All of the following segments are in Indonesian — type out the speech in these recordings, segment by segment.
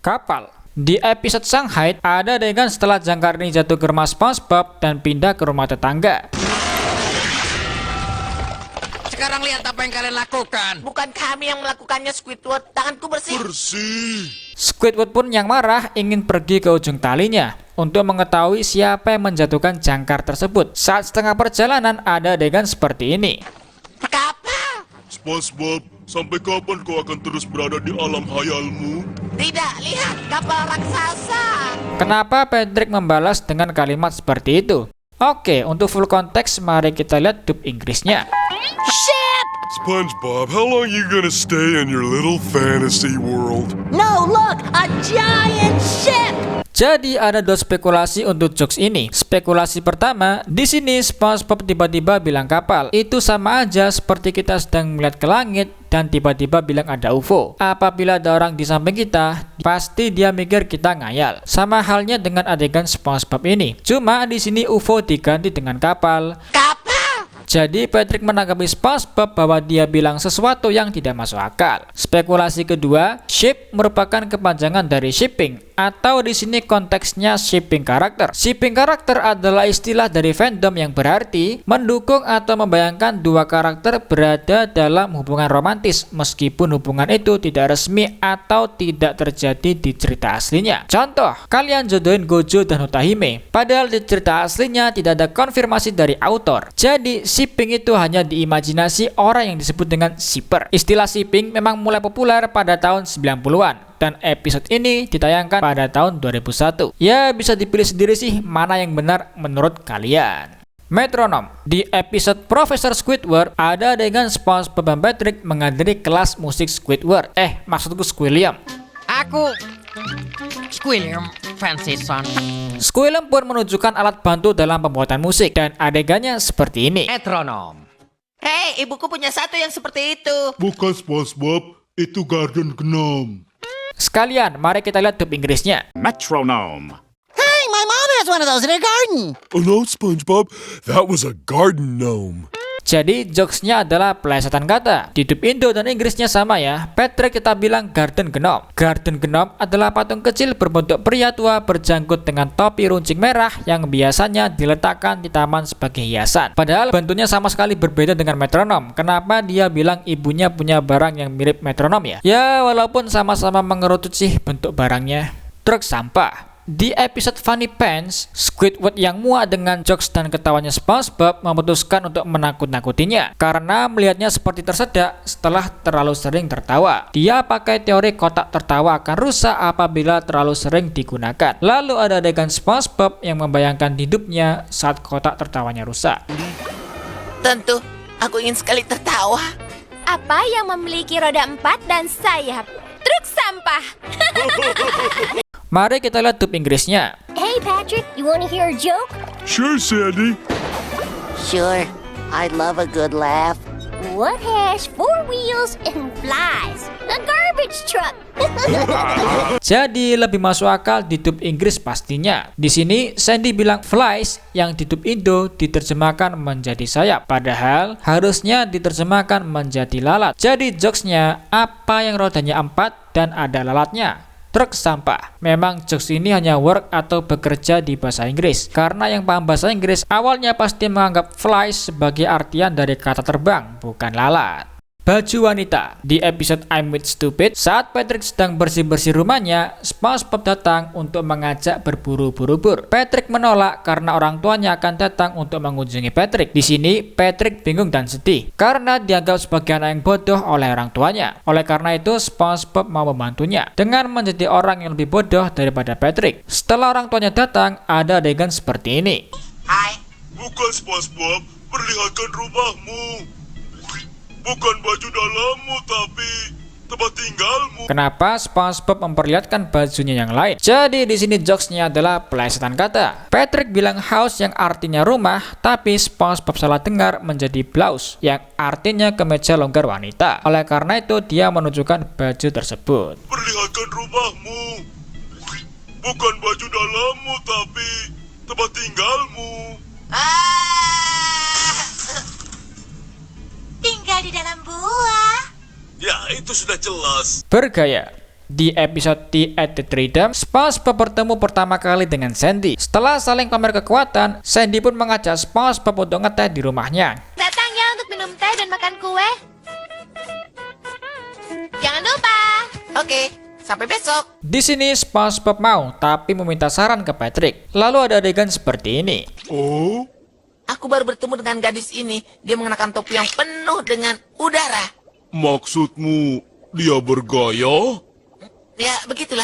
kapal. Di episode Shanghai, ada adegan setelah jangkar ini jatuh ke rumah SpongeBob dan pindah ke rumah tetangga. Sekarang lihat apa yang kalian lakukan. Bukan kami yang melakukannya, Squidward. Tanganku bersih. Squidward pun yang marah ingin pergi ke ujung talinya untuk mengetahui siapa yang menjatuhkan jangkar tersebut. Saat setengah perjalanan, ada adegan seperti ini. Kapal? SpongeBob, sampai kapan kau akan terus berada di alam hayalmu? Tidak, lihat. Kapal raksasa. Kenapa Patrick membalas dengan kalimat seperti itu? Oke, untuk full konteks mari kita lihat dub Inggrisnya. Ship! SpongeBob, how long you gonna stay in your little fantasy world? No, look! A giant ship! Jadi ada dua spekulasi untuk jokes ini. Spekulasi pertama, di sini SpongeBob tiba-tiba bilang kapal. Itu sama aja seperti kita sedang melihat ke langit dan tiba-tiba bilang ada UFO. Apabila ada orang di samping kita, pasti dia mikir kita ngayal. Sama halnya dengan adegan SpongeBob ini. Cuma di sini UFO diganti dengan kapal. Kapal! Jadi Patrick menanggapi SpongeBob bahwa dia bilang sesuatu yang tidak masuk akal. Spekulasi kedua, ship merupakan kepanjangan dari shipping, atau di sini konteksnya shipping karakter. Shipping karakter adalah istilah dari fandom yang berarti mendukung atau membayangkan dua karakter berada dalam hubungan romantis meskipun hubungan itu tidak resmi atau tidak terjadi di cerita aslinya. Contoh, kalian jodohin Gojo dan Utahime, padahal di cerita aslinya tidak ada konfirmasi dari autor. Jadi shipping itu hanya diimajinasi orang yang disebut dengan shipper. Istilah shipping memang mulai populer pada tahun 90-an. Dan episode ini ditayangkan pada tahun 2001. Ya, bisa dipilih sendiri sih mana yang benar menurut kalian. Metronom. Di episode Profesor Squidward, ada adegan SpongeBob dan Patrick menghadiri kelas musik Squidward. Maksudku Squilliam. Aku Squilliam Fancy Son. Squilliam pun menunjukkan alat bantu dalam pembuatan musik. Dan adegannya seperti ini. Metronom. Hei, ibuku punya satu yang seperti itu. Bukan SpongeBob, itu Garden Gnome. Sekalian, mari kita lihat dub Inggrisnya. Metronome. Hey, my mom has one of those in her garden. Oh no, SpongeBob, that was a garden gnome. Jadi jokesnya adalah plesetan kata. Di dub Indo dan Inggrisnya sama ya. Patrick kita bilang Garden Gnome. Garden Gnome adalah patung kecil berbentuk pria tua berjanggut dengan topi runcing merah yang biasanya diletakkan di taman sebagai hiasan. Padahal bentuknya sama sekali berbeda dengan metronom. Kenapa dia bilang ibunya punya barang yang mirip metronom ya? Ya walaupun sama-sama mengerucut sih bentuk barangnya. Truk sampah. Di episode Funny Pants, Squidward yang muak dengan jokes dan ketawanya SpongeBob memutuskan untuk menakut-nakutinya karena melihatnya seperti tersedak setelah terlalu sering tertawa. Dia pakai teori kotak tertawa akan rusak apabila terlalu sering digunakan. Lalu ada adegan SpongeBob yang membayangkan hidupnya saat kotak tertawanya rusak. Tentu, aku ingin sekali tertawa. Apa yang memiliki roda 4 dan sayap? Truk sampah. Mari kita lihat dub Inggrisnya. Hey Patrick, you want to hear a joke? Sure, Sandy. Sure, I love a good laugh. What has 4 wheels and flies? A garbage truck. Jadi lebih masuk akal di dub Inggris pastinya. Di sini Sandy bilang flies yang di dub Indo diterjemahkan menjadi sayap. Padahal harusnya diterjemahkan menjadi lalat. Jadi jokesnya apa yang rodanya 4 dan ada lalatnya? Truk sampah. Memang jokes ini hanya work atau bekerja di bahasa Inggris. Karena yang paham bahasa Inggris awalnya pasti menganggap flies sebagai artian dari kata terbang, bukan lalat. Baju wanita. Di episode I'm with Stupid, saat Patrick sedang bersih-bersih rumahnya, SpongeBob datang untuk mengajak berburu buru-bur. Patrick menolak karena orang tuanya akan datang untuk mengunjungi Patrick. Di sini, Patrick bingung dan sedih karena dianggap sebagai anak yang bodoh oleh orang tuanya. Oleh karena itu, SpongeBob mau membantunya dengan menjadi orang yang lebih bodoh daripada Patrick. Setelah orang tuanya datang, ada adegan seperti ini. Hai. Bukan SpongeBob, perlihatkan rumahmu. Bukan baju dalammu, tapi tempat tinggalmu. Kenapa SpongeBob memperlihatkan bajunya yang lain? Jadi di sini jokesnya adalah plesetan kata. Patrick bilang house yang artinya rumah, tapi SpongeBob salah dengar menjadi blouse yang artinya kemeja longgar wanita. Oleh karena itu dia menunjukkan baju tersebut. Perlihatkan rumahmu. Bukan baju dalammu, tapi tempat tinggalmu. Tinggal di dalam buah. Ya, itu sudah jelas. Bergaya. Di episode Tea at the Trident, SpongeBob bertemu pertama kali dengan Sandy. Setelah saling pamer kekuatan, Sandy pun mengajak SpongeBob untuk ngeteh di rumahnya. Datang ya untuk minum teh dan makan kue. Jangan lupa. Oke, sampai besok. Di sini SpongeBob mau, tapi meminta saran ke Patrick. Lalu ada adegan seperti ini. Oh? Aku baru bertemu dengan gadis ini. Dia mengenakan topi yang penuh dengan udara. Maksudmu dia bergaya? Ya, begitulah.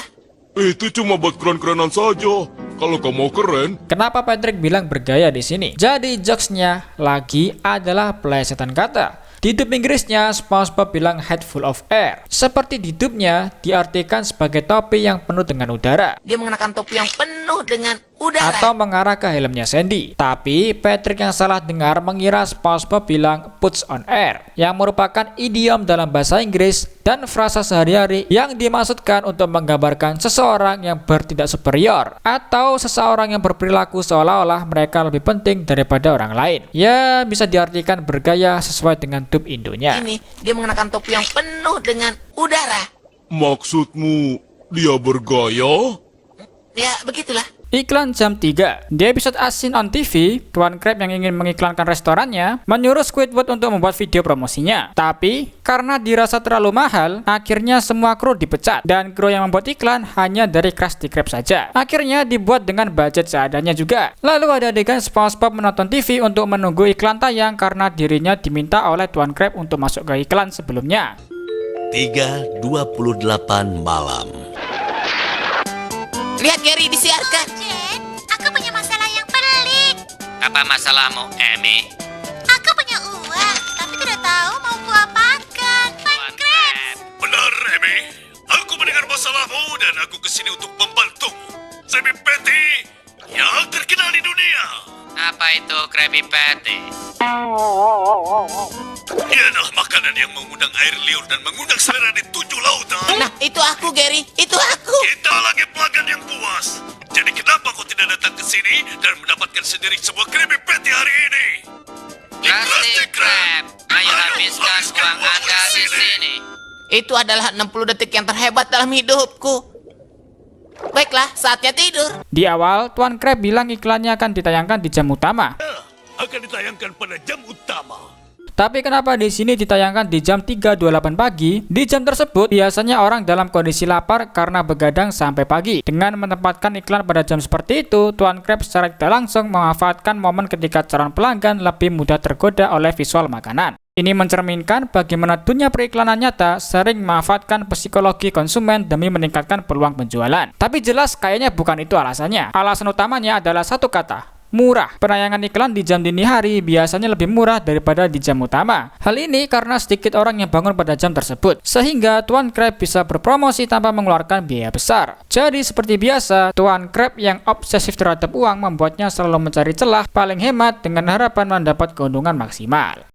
Itu cuma buat keren-kerenan saja. Kalau kamu mau keren, Kenapa Patrick bilang bergaya di sini? Jadi jokesnya lagi adalah plesetan kata. Di dub Inggrisnya, SpongeBob bilang head full of air. Seperti di dubnya, diartikan sebagai topi yang penuh dengan udara. Dia mengenakan topi yang penuh dengan udara. Atau mengarah ke helmnya Sandy. Tapi Patrick yang salah dengar mengira SpongeBob bilang puts on air, yang merupakan idiom dalam bahasa Inggris dan frasa sehari-hari yang dimaksudkan untuk menggambarkan seseorang yang bertindak superior atau seseorang yang berperilaku seolah-olah mereka lebih penting daripada orang lain. Ya, bisa diartikan bergaya sesuai dengan dub Indonya. Ini, dia mengenakan topi yang penuh dengan udara. maksudmu dia bergaya? Ya, begitulah. Iklan jam 3. Di episode Asin on TV, Tuan Crab yang ingin mengiklankan restorannya menyuruh Squidward untuk membuat video promosinya. Tapi, karena dirasa terlalu mahal, akhirnya semua kru dipecat. Dan kru yang membuat iklan hanya dari Krusty Krab saja. Akhirnya dibuat dengan budget seadanya juga. Lalu ada adegan SpongeBob menonton TV untuk menunggu iklan tayang karena dirinya diminta oleh Tuan Crab untuk masuk ke iklan sebelumnya. 3:28 malam. Lihat Gary disiarkan. Jen, aku punya masalah yang pelik. Apa masalahmu, Amy? Aku punya uang, tapi tidak tahu mau kuapakan. Tuan Krabs. Benar, Amy. Aku mendengar masalahmu dan aku kesini untuk membantumu. Krabby Patty yang terkenal di dunia. Apa itu Krabby Patty? Ialah makanan yang mengundang air liur dan mengundang selera di 7 lautan. Nah, itu aku Gary, itu aku. Kita lagi pelanggan yang puas. Jadi kenapa kau tidak datang ke sini dan mendapatkan sendiri sebuah Krabby Patty hari ini? Di Krusty Krab, ayo habiskan uang Anda di sini. Itu adalah 60 detik yang terhebat dalam hidupku. Baiklah, saatnya tidur. Di awal, Tuan Crab bilang iklannya akan ditayangkan di jam utama. Akan ditayangkan pada jam utama. Tapi kenapa di sini ditayangkan di jam 3.28 pagi? Di jam tersebut biasanya orang dalam kondisi lapar karena begadang sampai pagi. Dengan menempatkan iklan pada jam seperti itu, Tuan Crab secara tidak langsung memanfaatkan momen ketika calon pelanggan lebih mudah tergoda oleh visual makanan. Ini mencerminkan bagaimana dunia periklanan nyata sering memanfaatkan psikologi konsumen demi meningkatkan peluang penjualan. Tapi jelas kayaknya bukan itu alasannya. Alasan utamanya adalah satu kata: murah. Penayangan iklan di jam dini hari biasanya lebih murah daripada di jam utama. Hal ini karena sedikit orang yang bangun pada jam tersebut, sehingga Tuan Crab bisa berpromosi tanpa mengeluarkan biaya besar. Jadi seperti biasa, Tuan Crab yang obsesif terhadap uang membuatnya selalu mencari celah paling hemat dengan harapan mendapat keuntungan maksimal.